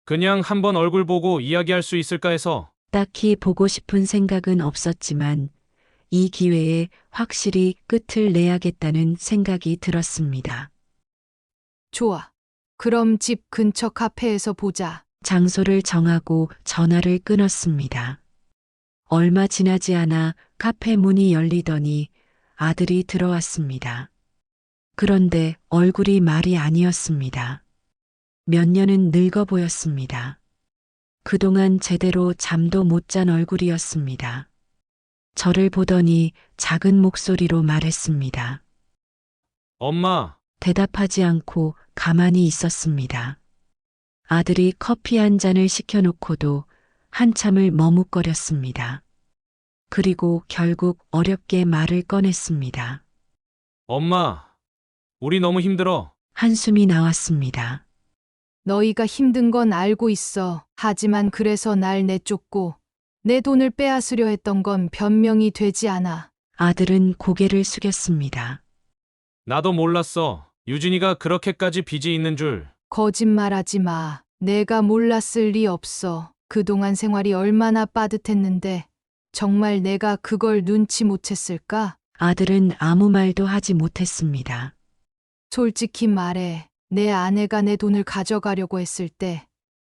그냥 한번 얼굴 보고 이야기할 수 있을까 해서. 딱히 보고 싶은 생각은 없었지만 이 기회에 확실히 끝을 내야겠다는 생각이 들었습니다. 좋아. 그럼 집 근처 카페에서 보자. 장소를 정하고 전화를 끊었습니다. 얼마 지나지 않아 카페 문이 열리더니 아들이 들어왔습니다. 그런데 얼굴이 말이 아니었습니다. 몇 년은 늙어 보였습니다. 그동안 제대로 잠도 못 잔 얼굴이었습니다. 저를 보더니 작은 목소리로 말했습니다. 엄마, 대답하지 않고 가만히 있었습니다. 아들이 커피 한 잔을 시켜놓고도 한참을 머뭇거렸습니다. 그리고 결국 어렵게 말을 꺼냈습니다. 엄마, 우리 너무 힘들어. 한숨이 나왔습니다. 너희가 힘든 건 알고 있어. 하지만 그래서 날 내쫓고 내 돈을 빼앗으려 했던 건 변명이 되지 않아. 아들은 고개를 숙였습니다. 나도 몰랐어. 유진이가 그렇게까지 빚이 있는 줄. 거짓말하지 마. 내가 몰랐을 리 없어. 그동안 생활이 얼마나 빠듯했는데 정말 내가 그걸 눈치 못 챘을까? 아들은 아무 말도 하지 못했습니다. 솔직히 말해. 내 아내가 내 돈을 가져가려고 했을 때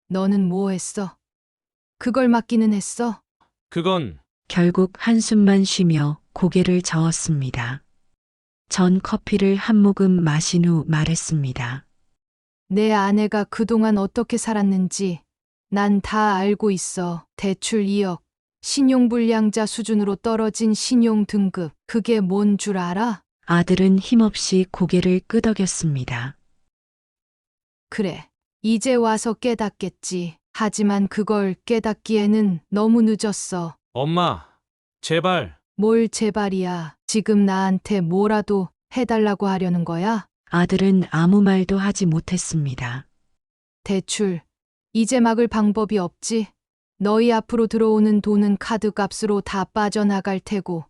너는 뭐 했어? 그걸 맡기는 했어. 그건 결국 한숨만 쉬며 고개를 저었습니다. 전 커피를 한 모금 마신 후 말했습니다. 내 아내가 그동안 어떻게 살았는지 난 다 알고 있어. 대출 2억, 신용불량자 수준으로 떨어진 신용 등급. 그게 뭔 줄 알아? 아들은 힘없이 고개를 끄덕였습니다. 그래. 이제 와서 깨닫겠지. 하지만 그걸 깨닫기에는 너무 늦었어. 엄마, 제발. 뭘 제발이야. 지금 나한테 뭐라도 해달라고 하려는 거야? 아들은 아무 말도 하지 못했습니다. 대출. 이제 막을 방법이 없지. 너희 앞으로 들어오는 돈은 카드 값으로 다 빠져나갈 테고,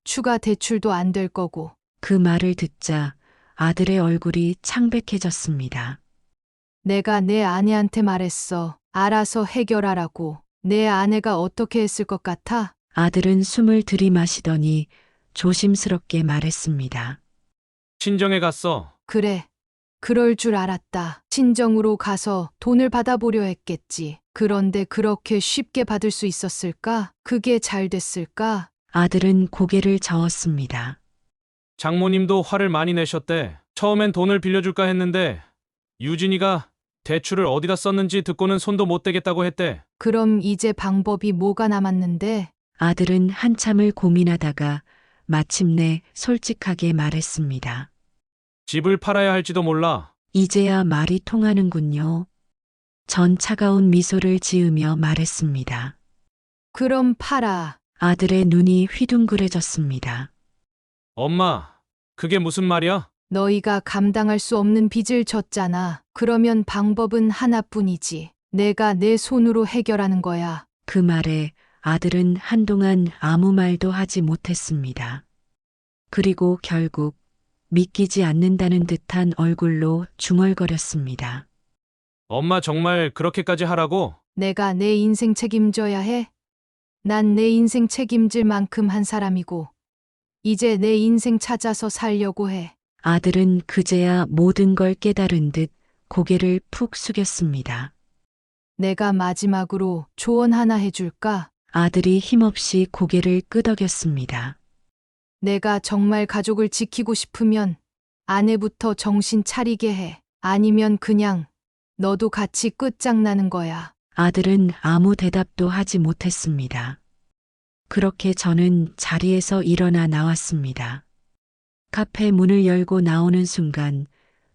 추가 대출도 안 될 거고. 그 말을 듣자 아들의 얼굴이 창백해졌습니다. 내가 내 아내한테 말했어. 알아서 해결하라고. 내 아내가 어떻게 했을 것 같아? 아들은 숨을 들이마시더니 조심스럽게 말했습니다. 친정에 갔어. 그래. 그럴 줄 알았다. 친정으로 가서 돈을 받아보려 했겠지. 그런데 그렇게 쉽게 받을 수 있었을까? 그게 잘 됐을까? 아들은 고개를 저었습니다. 장모님도 화를 많이 내셨대. 처음엔 돈을 빌려줄까 했는데 유진이가 대출을 어디다 썼는지 듣고는 손도 못 대겠다고 했대. 그럼 이제 방법이 뭐가 남았는데? 아들은 한참을 고민하다가 마침내 솔직하게 말했습니다. 집을 팔아야 할지도 몰라. 이제야 말이 통하는군요. 전 차가운 미소를 지으며 말했습니다. 그럼 팔아. 아들의 눈이 휘둥그레졌습니다. 엄마, 그게 무슨 말이야? 너희가 감당할 수 없는 빚을 졌잖아. 그러면 방법은 하나뿐이지. 내가 내 손으로 해결하는 거야. 그 말에 아들은 한동안 아무 말도 하지 못했습니다. 그리고 결국 믿기지 않는다는 듯한 얼굴로 중얼거렸습니다. 엄마 정말 그렇게까지 하라고? 내가 내 인생 책임져야 해? 난 내 인생 책임질 만큼 한 사람이고, 이제 내 인생 찾아서 살려고 해. 아들은 그제야 모든 걸 깨달은 듯 고개를 푹 숙였습니다. 내가 마지막으로 조언 하나 해줄까? 아들이 힘없이 고개를 끄덕였습니다. 내가 정말 가족을 지키고 싶으면 아내부터 정신 차리게 해. 아니면 그냥 너도 같이 끝장나는 거야. 아들은 아무 대답도 하지 못했습니다. 그렇게 저는 자리에서 일어나 나왔습니다. 카페 문을 열고 나오는 순간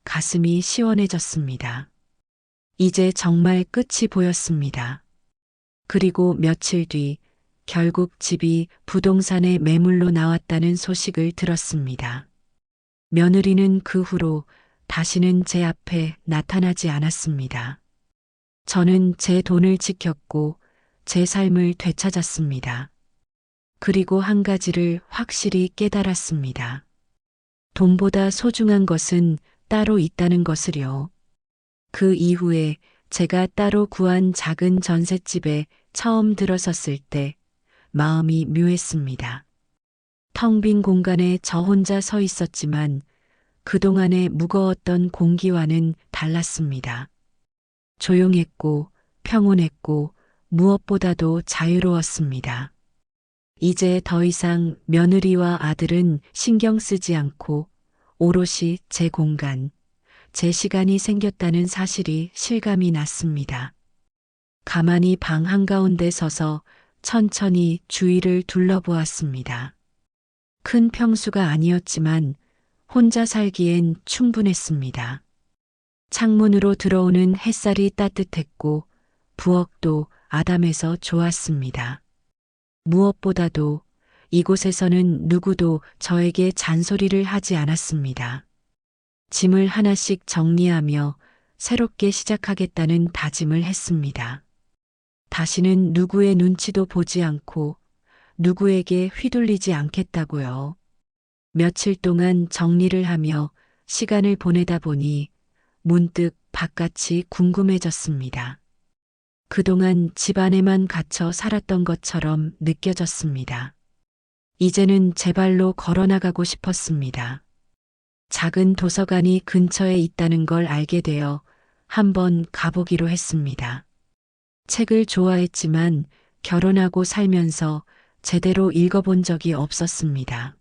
가슴이 시원해졌습니다. 이제 정말 끝이 보였습니다. 그리고 며칠 뒤 결국 집이 부동산의 매물로 나왔다는 소식을 들었습니다. 며느리는 그 후로 다시는 제 앞에 나타나지 않았습니다. 저는 제 돈을 지켰고 제 삶을 되찾았습니다. 그리고 한 가지를 확실히 깨달았습니다. 돈보다 소중한 것은 따로 있다는 것을요. 그 이후에 제가 따로 구한 작은 전셋집에 처음 들어섰을 때 마음이 묘했습니다. 텅 빈 공간에 저 혼자 서 있었지만 그동안의 무거웠던 공기와는 달랐습니다. 조용했고 평온했고 무엇보다도 자유로웠습니다. 이제 더 이상 며느리와 아들은 신경 쓰지 않고 오롯이 제 공간, 제 시간이 생겼다는 사실이 실감이 났습니다. 가만히 방 한가운데 서서 천천히 주위를 둘러보았습니다. 큰 평수가 아니었지만 혼자 살기엔 충분했습니다. 창문으로 들어오는 햇살이 따뜻했고 부엌도 아담해서 좋았습니다. 무엇보다도 이곳에서는 누구도 저에게 잔소리를 하지 않았습니다. 짐을 하나씩 정리하며 새롭게 시작하겠다는 다짐을 했습니다. 다시는 누구의 눈치도 보지 않고 누구에게 휘둘리지 않겠다고요. 며칠 동안 정리를 하며 시간을 보내다 보니 문득 바깥이 궁금해졌습니다. 그동안 집 안에만 갇혀 살았던 것처럼 느껴졌습니다. 이제는 제 발로 걸어나가고 싶었습니다. 작은 도서관이 근처에 있다는 걸 알게 되어 한번 가보기로 했습니다. 책을 좋아했지만 결혼하고 살면서 제대로 읽어본 적이 없었습니다.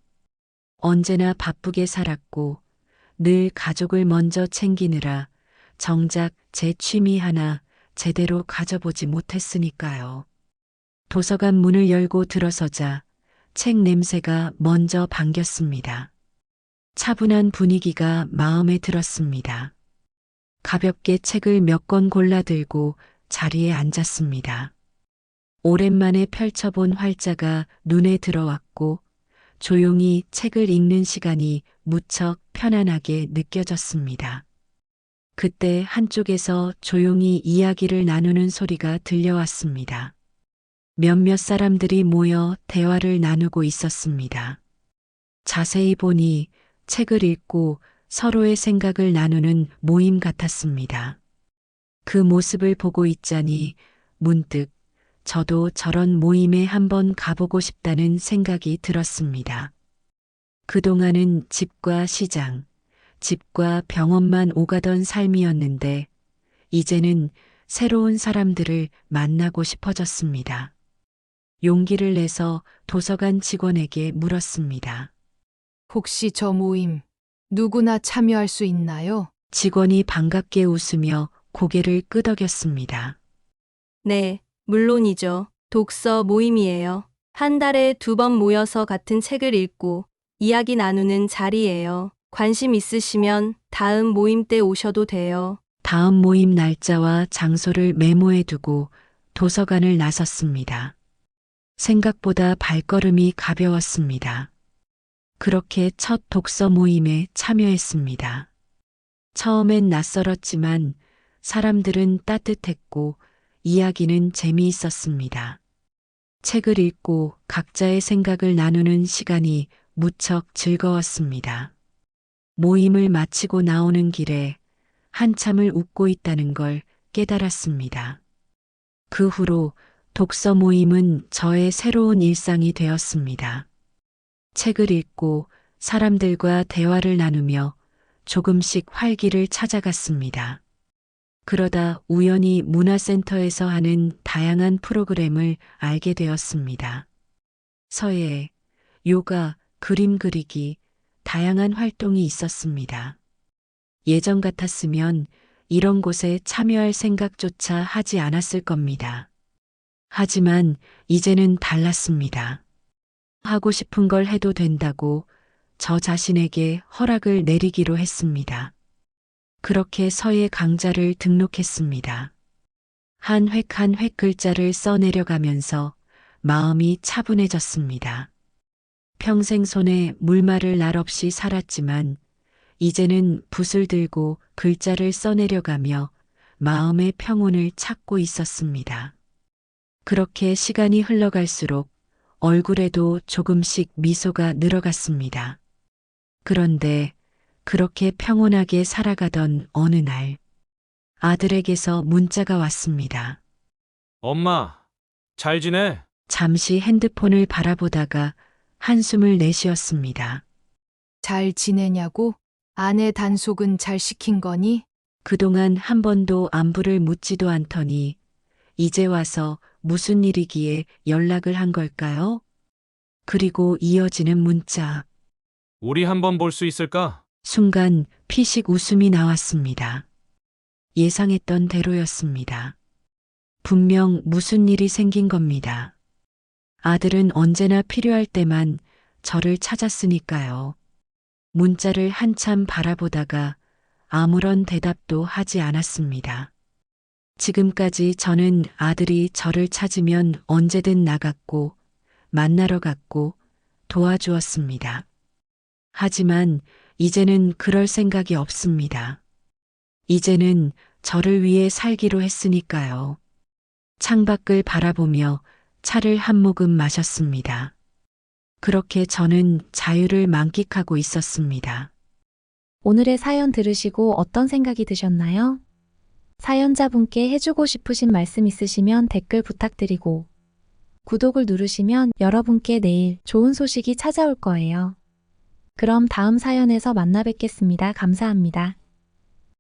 언제나 바쁘게 살았고 늘 가족을 먼저 챙기느라 정작 제 취미 하나 제대로 가져보지 못했으니까요. 도서관 문을 열고 들어서자 책 냄새가 먼저 반겼습니다. 차분한 분위기가 마음에 들었습니다. 가볍게 책을 몇 권 골라 들고 자리에 앉았습니다. 오랜만에 펼쳐본 활자가 눈에 들어왔고 조용히 책을 읽는 시간이 무척 편안하게 느껴졌습니다. 그때 한쪽에서 조용히 이야기를 나누는 소리가 들려왔습니다. 몇몇 사람들이 모여 대화를 나누고 있었습니다. 자세히 보니 책을 읽고 서로의 생각을 나누는 모임 같았습니다. 그 모습을 보고 있자니 문득 저도 저런 모임에 한번 가보고 싶다는 생각이 들었습니다. 그동안은 집과 시장, 집과 병원만 오가던 삶이었는데 이제는 새로운 사람들을 만나고 싶어졌습니다. 용기를 내서 도서관 직원에게 물었습니다. 혹시 저 모임 누구나 참여할 수 있나요? 직원이 반갑게 웃으며 고개를 끄덕였습니다. 네, 물론이죠. 독서 모임이에요. 한 달에 2번 모여서 같은 책을 읽고 이야기 나누는 자리예요. 관심 있으시면 다음 모임 때 오셔도 돼요. 다음 모임 날짜와 장소를 메모해 두고 도서관을 나섰습니다. 생각보다 발걸음이 가벼웠습니다. 그렇게 첫 독서 모임에 참여했습니다. 처음엔 낯설었지만 사람들은 따뜻했고 이야기는 재미있었습니다. 책을 읽고 각자의 생각을 나누는 시간이 무척 즐거웠습니다. 모임을 마치고 나오는 길에 한참을 웃고 있다는 걸 깨달았습니다. 그 후로 독서 모임은 저의 새로운 일상이 되었습니다. 책을 읽고 사람들과 대화를 나누며 조금씩 활기를 찾아갔습니다. 그러다 우연히 문화센터에서 하는 다양한 프로그램을 알게 되었습니다. 서예, 요가, 그림 그리기, 다양한 활동이 있었습니다. 예전 같았으면 이런 곳에 참여할 생각조차 하지 않았을 겁니다. 하지만 이제는 달랐습니다. 하고 싶은 걸 해도 된다고 저 자신에게 허락을 내리기로 했습니다. 그렇게 서예 강좌를 등록했습니다. 한 획 한 획 글자를 써내려가면서 마음이 차분해졌습니다. 평생 손에 물말을 날 없이 살았지만 이제는 붓을 들고 글자를 써내려가며 마음의 평온을 찾고 있었습니다. 그렇게 시간이 흘러갈수록 얼굴에도 조금씩 미소가 늘어갔습니다. 그런데 그렇게 평온하게 살아가던 어느 날 아들에게서 문자가 왔습니다. 엄마, 잘 지내? 잠시 핸드폰을 바라보다가 한숨을 내쉬었습니다. 잘 지내냐고? 아내 단속은 잘 시킨 거니? 그동안 한 번도 안부를 묻지도 않더니 이제 와서 무슨 일이기에 연락을 한 걸까요? 그리고 이어지는 문자. 우리 한번 볼 수 있을까? 순간 피식 웃음이 나왔습니다. 예상했던 대로였습니다. 분명 무슨 일이 생긴 겁니다. 아들은 언제나 필요할 때만 저를 찾았으니까요. 문자를 한참 바라보다가 아무런 대답도 하지 않았습니다. 지금까지 저는 아들이 저를 찾으면 언제든 나갔고 만나러 갔고 도와주었습니다. 하지만 이제는 그럴 생각이 없습니다. 이제는 저를 위해 살기로 했으니까요. 창밖을 바라보며 차를 한 모금 마셨습니다. 그렇게 저는 자유를 만끽하고 있었습니다. 오늘의 사연 들으시고 어떤 생각이 드셨나요? 사연자분께 해주고 싶으신 말씀 있으시면 댓글 부탁드리고 구독을 누르시면 여러분께 내일 좋은 소식이 찾아올 거예요. 그럼 다음 사연에서 만나 뵙겠습니다. 감사합니다.